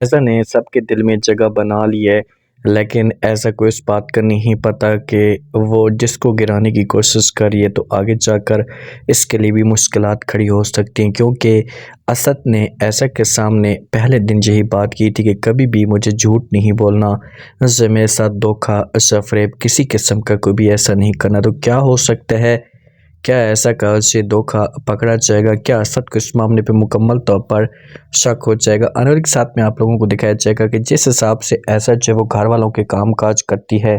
ऐसा ने सबके दिल में जगह बना ली है, लेकिन ऐसा कोई इस बात का नहीं पता कि वो जिसको गिराने की कोशिश कर रही है तो आगे जाकर इसके लिए भी मुश्किलात खड़ी हो सकती हैं, क्योंकि असद ने ऐसा के सामने पहले दिन यही बात की थी कि कभी भी मुझे झूठ नहीं बोलना, से मेरे साथ धोखा फ़रेब किसी किस्म का कोई भी ऐसा नहीं करना। तो क्या हो सकता है, क्या ऐसा कल से धोखा पकड़ा जाएगा? क्या असद को इस मामले पे मुकम्मल तौर पर शक हो जाएगा? आने वाले साथ में आप लोगों को दिखाया जाएगा कि जिस हिसाब से ऐसा जो वो घर वालों के काम-काज करती है,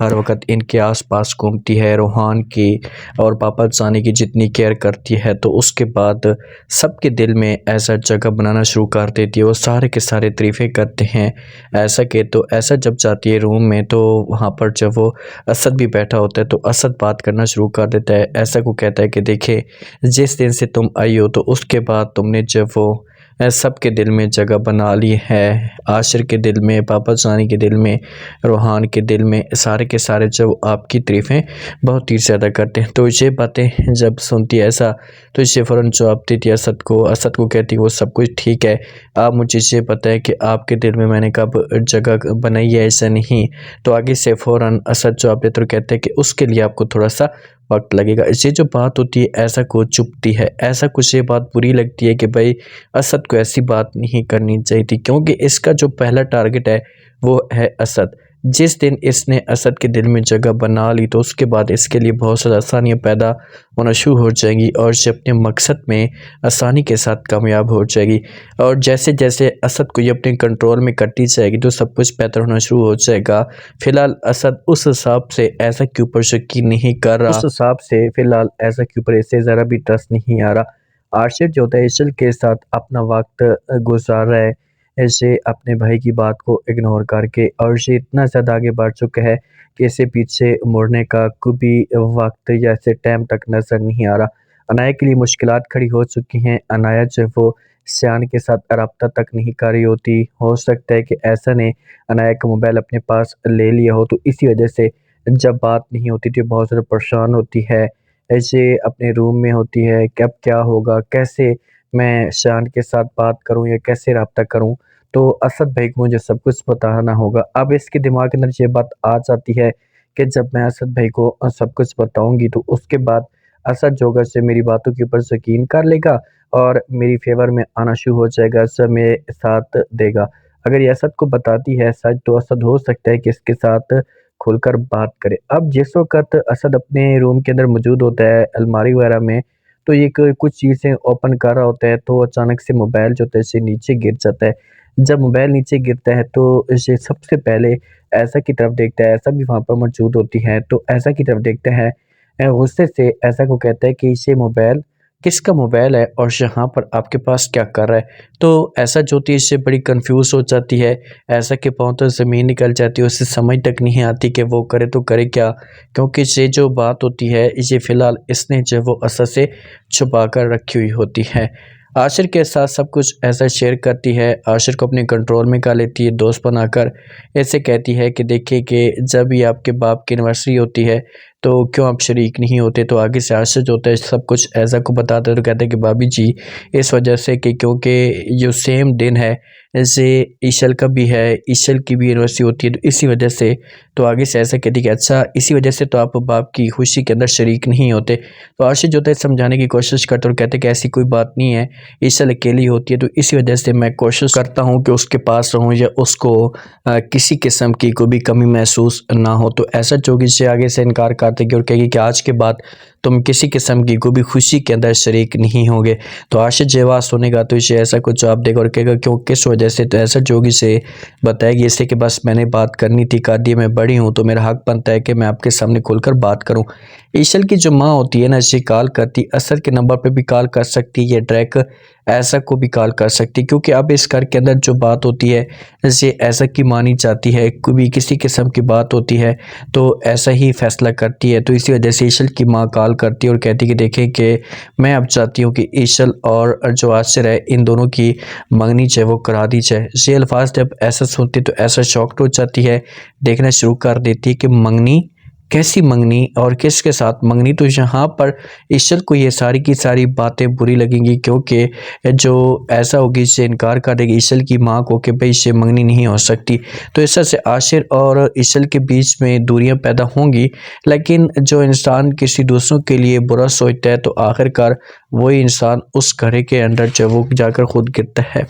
हर वक़्त इनके आस-पास घूमती है, रूहान की और पापा जानी की जितनी केयर करती है, तो उसके बाद सबके दिल में ऐसा जगह बनाना शुरू कर देती है। वो सारे के सारे तारीफ़ें करते हैं ऐसा के, तो ऐसा जब जाती है रूम में तो वहाँ पर जब वो असद भी बैठा होता है तो असद बात करना शुरू कर देता है। ऐसा को कहता है कि देखिए, जिस दिन से तुम आई हो तो उसके बाद तुमने जब वो सबके दिल में जगह बना ली है, आशिर के दिल में, पापा जानी के दिल में, रूहान के दिल में, सारे के सारे जब आपकी तारीफ़ें बहुत ही ज़्यादा करते हैं। तो ये बातें जब सुनती है ऐसा, तो इसे फ़ौरन जवाब देती है असद को। असद को कहती है वो सब कुछ ठीक है, आप मुझे ये बताएं कि आपके दिल में मैंने कब जगह बनाई है, ऐसा नहीं। तो आगे से फ़ौरन असद जवाब देते और कहते हैं कि उसके लिए आपको थोड़ा-सा वक़्त लगेगा। ये जो बात होती है ऐसा को चुभती है, ऐसा कुछ ये बात बुरी लगती है कि भाई असद को ऐसी बात नहीं करनी चाहिए थी, क्योंकि इसका जो पहला टारगेट है वो है असद। जिस दिन इसने असद के दिल में जगह बना ली तो उसके बाद इसके लिए बहुत ज़्यादा आसानियाँ पैदा होना शुरू हो जाएंगी और ये अपने मकसद में आसानी के साथ कामयाब हो जाएगी। और जैसे-जैसे असद को ये अपने कंट्रोल में करती जाएगी तो सब कुछ बेहतर होना शुरू हो जाएगा। फ़िलहाल असद उस हिसाब से ऐसा के ऊपर यकीन नहीं कर रहा, उस हिसाब से फ़िलहाल ऐसा के ऊपर इसे ज़रा भी ट्रस्ट नहीं आ रहा। आशिर जो होता है इशल के साथ अपना वक्त गुजार रहा है, ऐसे अपने भाई की बात को इग्नोर करके, और ये इतना ज़्यादा आगे बढ़ चुका है कि इसे पीछे मुड़ने का कोई भी वक्त या ऐसे टाइम तक नज़र नहीं आ रहा। अनाया के लिए मुश्किलात खड़ी हो चुकी हैं। अनाया जो है वो सियान के साथ रब्ता तक नहीं कर रही होती। हो सकता है कि ऐसा ने अनाया का मोबाइल अपने पास ले लिया हो, तो इसी वजह से जब बात नहीं होती तो बहुत ज़्यादा परेशान होती है। ऐसे अपने रूम में होती है कि अब क्या होगा, कैसे मैं शान के साथ बात करूँ या कैसे रब्ता करूँ? तो असद भाई को मुझे सब कुछ बताना होगा। अब इसके दिमाग के अंदर ये बात आ जाती है कि जब मैं असद भाई को सब कुछ बताऊँगी तो उसके बाद असद जो होगा से मेरी बातों के ऊपर यकीन कर लेगा और मेरी फ़ेवर में आना शुरू हो जाएगा, सब मेरे साथ देगा। अगर ये असद को बताती है सच तो असद हो सकता है कि इसके साथ खुलकर बात करे। अब जिस वक़्त असद अपने रूम के अंदर मौजूद होता है अलमारी वगैरह में, तो ये कुछ चीज़ें ओपन कर रहा होता है तो अचानक से मोबाइल जो होता है इसे नीचे गिर जाता है। जब मोबाइल नीचे गिरता है तो इसे सबसे पहले ऐसा की तरफ देखता है, ऐसा भी वहाँ पर मौजूद होती है, तो ऐसा की तरफ देखता है। गुस्से से ऐसा को कहता है कि ये मोबाइल किसका मोबाइल है और यहाँ पर आपके पास क्या कर रहा है? तो ऐसा जो होती है इससे बड़ी कन्फ्यूज़ हो जाती है। ऐसा के पाँव तो ज़मीन निकल जाती है, उसे समझ तक नहीं आती कि वो करे तो करे क्या? क्योंकि ये जो बात होती है ये फ़िलहाल इसने जो वो असद से छुपा कर रखी हुई होती है। आशिर के साथ सब कुछ ऐसा शेयर करती है, आशिर को अपने कंट्रोल में कर लेती है दोस्त बनाकर। ऐसे कहती है कि देखिए कि जब भी आपके बाप की एनिवर्सरी होती है तो क्यों आप शरीक नहीं होते? तो आगे से आशिर जो होता है सब कुछ ऐसा को बताता है तो कहते हैं कि भाभी जी इस वजह से कि क्योंकि जो सेम दिन है जैसे ईशल का भी है, ईशल की भी एनिवर्सरी होती है, तो इसी वजह से। तो आगे से ऐसा कहती है कि अच्छा इसी वजह से तो आप बाप की खुशी के अंदर शरीक नहीं होते। तो आशिर जो होता है समझाने की कोशिश करते और कहते हैं कि ऐसी कोई बात नहीं है, ईशल अकेली होती है तो इसी वजह से मैं कोशिश करता हूँ कि उसके पास रहूँ या उसको किसी किस्म की कोई भी कमी महसूस ना हो। तो ऐसा जोगी से आगे से इनकार कर देगी और कहेगी कि आज के बाद तुम किसी किस्म की कोई भी खुशी के अंदर शरीक नहीं होगे। तो आशिर जवाब सुनेगा तो इसे ऐसा कुछ जवाब देगा और कहेगा क्यों, किस वजह से? तो ऐसा जोगी से बताएगी इससे कि बस मैंने बात करनी थी, कर दी, मैं बड़ी हूँ तो मेरा हक बनता है कि मैं आपके सामने खुलकर बात करूँ। ईशल की जो माँ होती है ना इसे कॉल करती, असद के नंबर पे भी कॉल कर सकती है, ये डायरेक्ट ऐसा को भी कॉल कर सकती, क्योंकि अब इस घर के अंदर जो बात होती है जैसे ऐसा की मानी जाती है, कोई भी किसी किस्म की बात होती है तो ऐसा ही फैसला करती है। तो इसी वजह से ईशल की माँ कॉल करती है और कहती है कि देखें कि मैं अब चाहती हूँ कि ईशल और जो आसिर है इन दोनों की मंगनी जो है वो करा दी जाए। ये अल्फाज जब ऐसा सुनती तो ऐसा शॉक्ड हो जाती है, देखना शुरू कर देती है कि मंगनी कैसी मंगनी और किसके साथ मंगनी। तो यहाँ पर ईशल को ये सारी की सारी बातें बुरी लगेंगी, क्योंकि जो ऐसा होगी इससे इनकार कर देगी ईशल की माँ को कि भाई इससे मंगनी नहीं हो सकती। तो इस तरह से आशिर और ईशल के बीच में दूरियां पैदा होंगी। लेकिन जो इंसान किसी दूसरों के लिए बुरा सोचता है तो आखिरकार वही इंसान उस घड़े के अंदर जो वो जाकर खुद गिरता है।